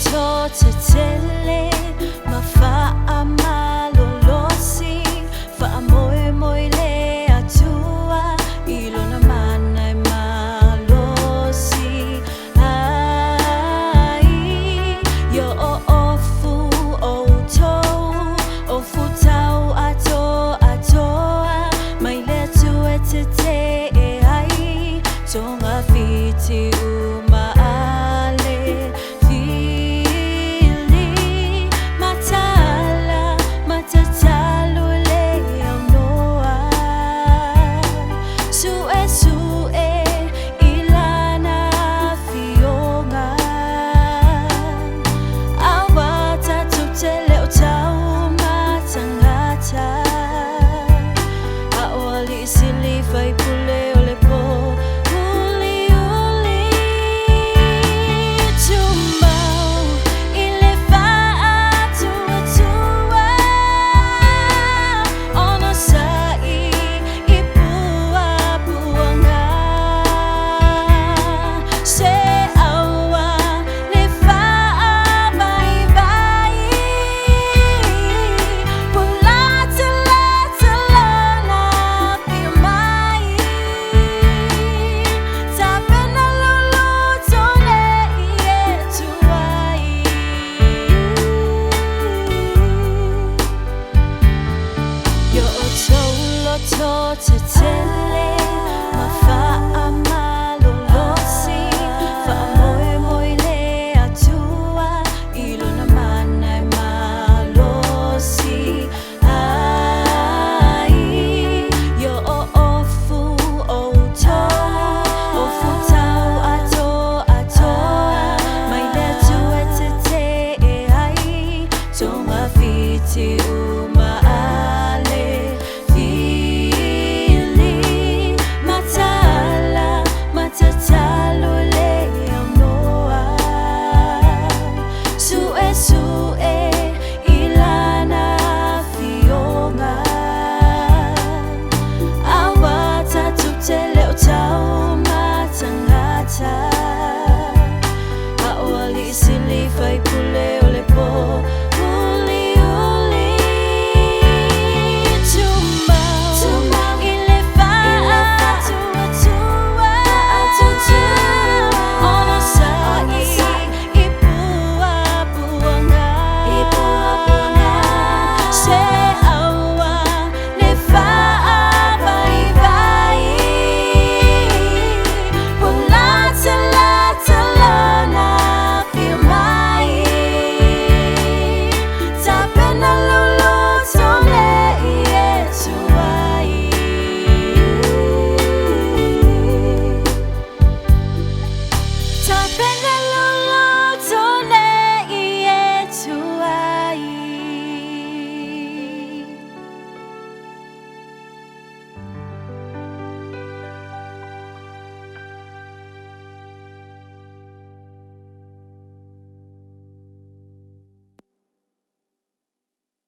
to tele ma fa amalolosi fa amoy moy le atua ilo naman ay malosi ai yo ofu oto ofu tau atoa mai le tua te ai tonga fiti uma silly fai pule ole po uli uli tumau ile fa atua tua ono sai ipua puanga se awa le fa bye bye pulata to tele ma fa amalolosi fa amoy moy le atua ilo naman ay malosi ai yo ofu oto ofu tau atoa mai le tua te ai tonga fiti